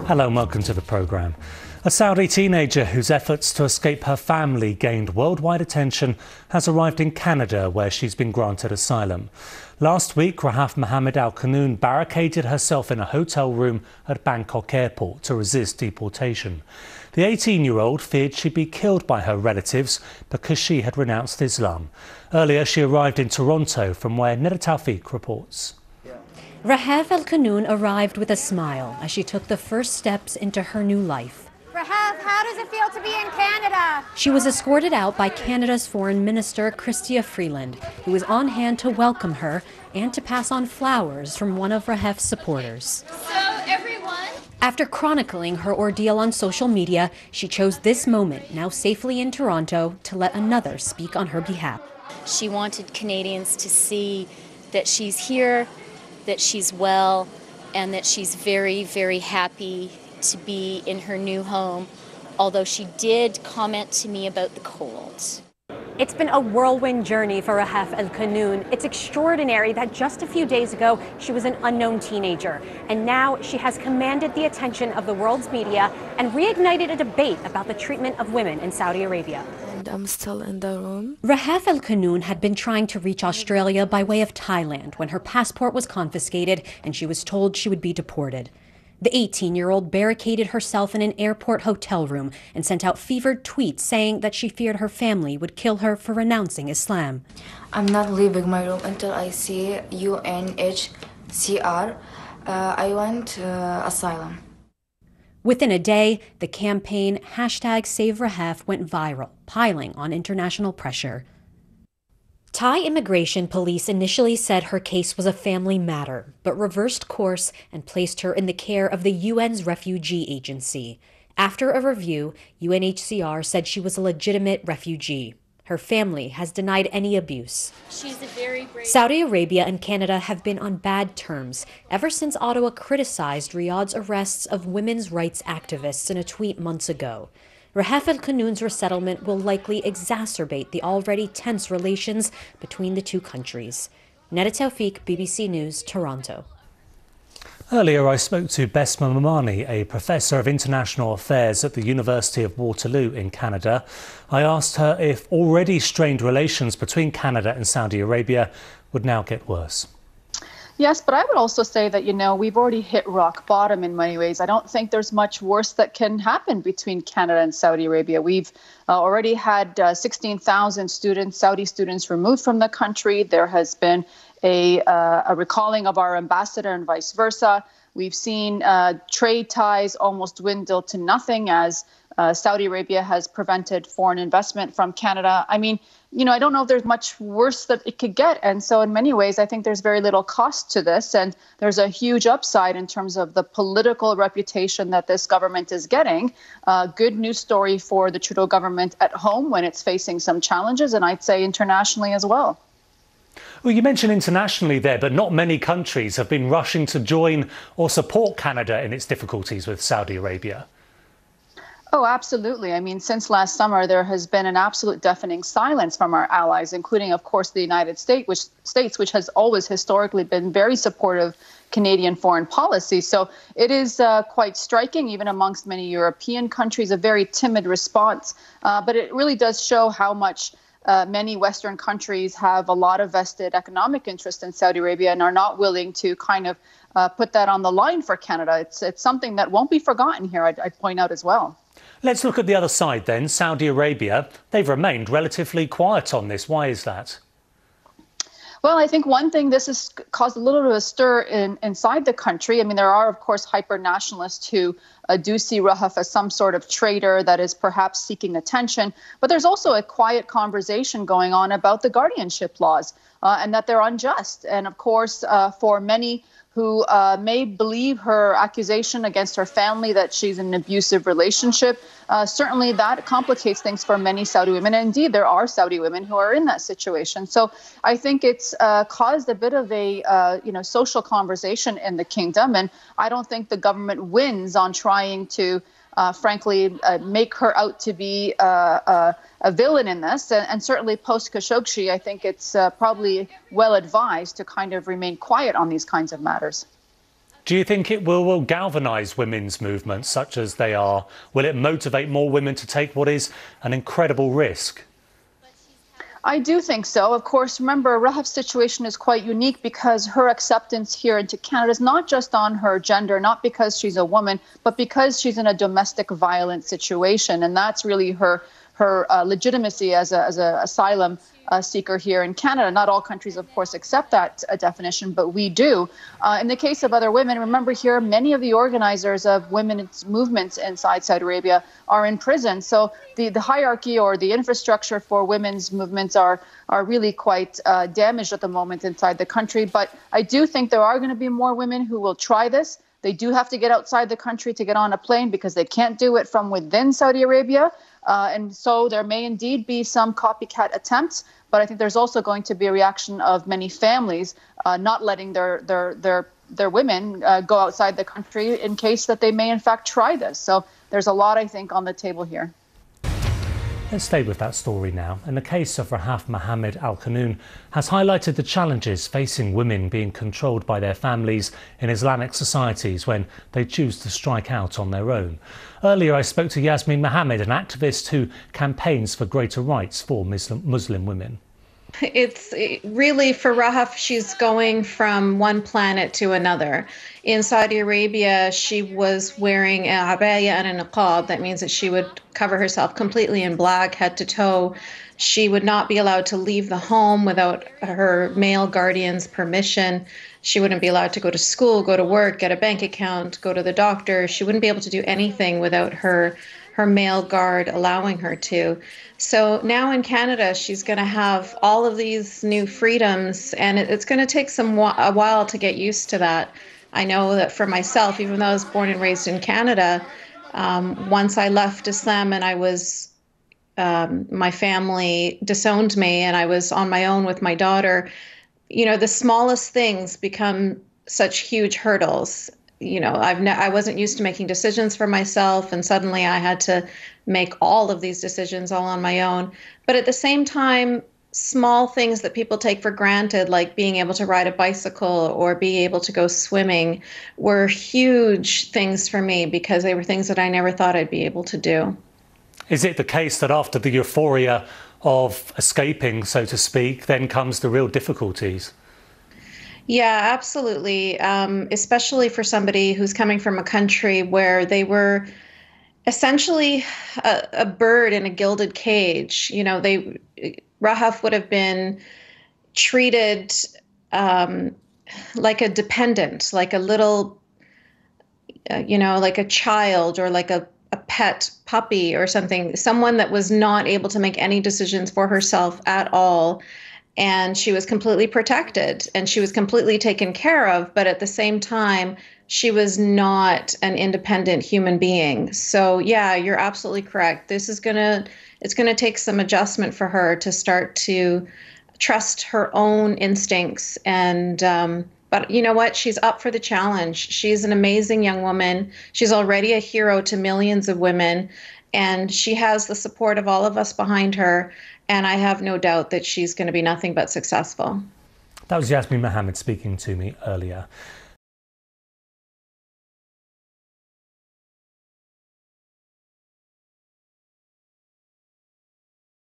Hello and welcome to the programme. A Saudi teenager whose efforts to escape her family gained worldwide attention has arrived in Canada, where she's been granted asylum. Last week, Rahaf Mohammed Al Qanoun barricaded herself in a hotel room at Bangkok airport to resist deportation. The 18-year-old feared she'd be killed by her relatives because she had renounced Islam. Earlier, she arrived in Toronto, from where Neda Tawfiq reports. Rahaf Al Qanoun arrived with a smile as she took the first steps into her new life. Rahaf, how does it feel to be in Canada? She was escorted out by Canada's Foreign Minister, Chrystia Freeland, who was on hand to welcome her and to pass on flowers from one of Rahaf's supporters. So, everyone. After chronicling her ordeal on social media, she chose this moment, now safely in Toronto, to let another speak on her behalf. She wanted Canadians to see that she's here, that she's well, and that she's very, very happy to be in her new home, although she did comment to me about the cold. It's been a whirlwind journey for Rahaf Al Qanoun. It's extraordinary that just a few days ago she was an unknown teenager, and now she has commanded the attention of the world's media and reignited a debate about the treatment of women in Saudi Arabia. And I'm still in the room. Rahaf Al Qanoun had been trying to reach Australia by way of Thailand when her passport was confiscated and she was told she would be deported. The 18-year-old barricaded herself in an airport hotel room and sent out fevered tweets saying that she feared her family would kill her for renouncing Islam. I'm not leaving my room until I see UNHCR. I want asylum. Within a day, the campaign #SaveRahaf went viral, piling on international pressure. Thai immigration police initially said her case was a family matter, but reversed course and placed her in the care of the UN's refugee agency. After a review, UNHCR said she was a legitimate refugee. Her family has denied any abuse. She's a very brave... Saudi Arabia and Canada have been on bad terms ever since Ottawa criticized Riyadh's arrests of women's rights activists in a tweet months ago. Rahaf Al Qanoun's resettlement will likely exacerbate the already tense relations between the two countries. Neda Tawfiq, BBC News, Toronto. Earlier, I spoke to Besma Mamani, a professor of international affairs at the University of Waterloo in Canada. I asked her if already strained relations between Canada and Saudi Arabia would now get worse. Yes, but I would also say that, we've already hit rock bottom in many ways. I don't think there's much worse that can happen between Canada and Saudi Arabia. We've already had 16,000 Saudi students removed from the country. There has been a recalling of our ambassador and vice versa. We've seen trade ties almost dwindle to nothing as Saudi Arabia has prevented foreign investment from Canada. I mean, I don't know if there's much worse that it could get. And so in many ways, I think there's very little cost to this. And there's a huge upside in terms of the political reputation that this government is getting. Good news story for the Trudeau government at home when it's facing some challenges, and I'd say internationally as well. Well, you mentioned internationally there, but not many countries have been rushing to join or support Canada in its difficulties with Saudi Arabia. Oh, absolutely. I mean, since last summer, there has been an absolute deafening silence from our allies, including, of course, the United States, which has always historically been very supportive Canadian foreign policy. So it is quite striking, even amongst many European countries, a very timid response. But it really does show how much many Western countries have a lot of vested economic interest in Saudi Arabia and are not willing to kind of put that on the line for Canada. It's something that won't be forgotten here, I'd point out as well. Let's look at the other side then, Saudi Arabia. They've remained relatively quiet on this. Why is that? Well, I think one thing, this has caused a little bit of a stir inside the country. I mean, there are, of course, hyper-nationalists who do see Rahaf as some sort of traitor that is perhaps seeking attention. But there's also a quiet conversation going on about the guardianship laws and that they're unjust. And, of course, for many who may believe her accusation against her family that she's in an abusive relationship, certainly that complicates things for many Saudi women. And indeed, there are Saudi women who are in that situation. So I think it's caused a bit of a social conversation in the kingdom. And I don't think the government wins on trying to frankly, make her out to be a villain in this. And certainly post-Khashoggi, I think it's probably well advised to kind of remain quiet on these kinds of matters. Do you think it will galvanise women's movements such as they are? Will it motivate more women to take what is an incredible risk? I do think so. Of course, remember, Rahaf's situation is quite unique because her acceptance here into Canada is not just on her gender, not because she's a woman, but because she's in a domestic violence situation. And that's really her legitimacy as a asylum seeker here in Canada. Not all countries, of course, accept that definition, but we do. In the case of other women, remember here, many of the organizers of women's movements inside Saudi Arabia are in prison. So the hierarchy or the infrastructure for women's movements are really quite damaged at the moment inside the country. But I do think there are going to be more women who will try this. They do have to get outside the country to get on a plane because they can't do it from within Saudi Arabia. And so there may indeed be some copycat attempts, but I think there's also going to be a reaction of many families not letting their women go outside the country in case that they may in fact try this. So there's a lot, I think, on the table here. Let's stay with that story now. And the case of Rahaf Mohammed Al Qanoun has highlighted the challenges facing women being controlled by their families in Islamic societies when they choose to strike out on their own. Earlier, I spoke to Yasmin Mohammed, an activist who campaigns for greater rights for Muslim women. It's really, for Rahaf, she's going from one planet to another. In Saudi Arabia, she was wearing a abaya and a niqab. That means that she would cover herself completely in black, head to toe. She would not be allowed to leave the home without her male guardian's permission. She wouldn't be allowed to go to school, go to work, get a bank account, go to the doctor. She wouldn't be able to do anything without her male guard allowing her to. So now in Canada, she's going to have all of these new freedoms, and it's going to take a while to get used to that. I know that for myself, even though I was born and raised in Canada, once I left Islam and I was, my family disowned me and I was on my own with my daughter, you know, the smallest things become such huge hurdles. You know, I wasn't used to making decisions for myself, and suddenly I had to make all of these decisions all on my own. But at the same time, small things that people take for granted, like being able to ride a bicycle or be able to go swimming, were huge things for me because they were things that I never thought I'd be able to do. Is it the case that after the euphoria of escaping, so to speak, then comes the real difficulties? Yeah, absolutely. Especially for somebody who's coming from a country where they were essentially a bird in a gilded cage. You know, Rahaf would have been treated like a dependent, like a little, like a child or like a pet puppy or something, someone that was not able to make any decisions for herself at all. And she was completely protected and she was completely taken care of. But at the same time, she was not an independent human being. So, yeah, you're absolutely correct. It's going to take some adjustment for her to start to trust her own instincts. And but you know what? She's up for the challenge. She's an amazing young woman. She's already a hero to millions of women. And she has the support of all of us behind her. And I have no doubt that she's going to be nothing but successful. That was Yasmin Mohammed speaking to me earlier.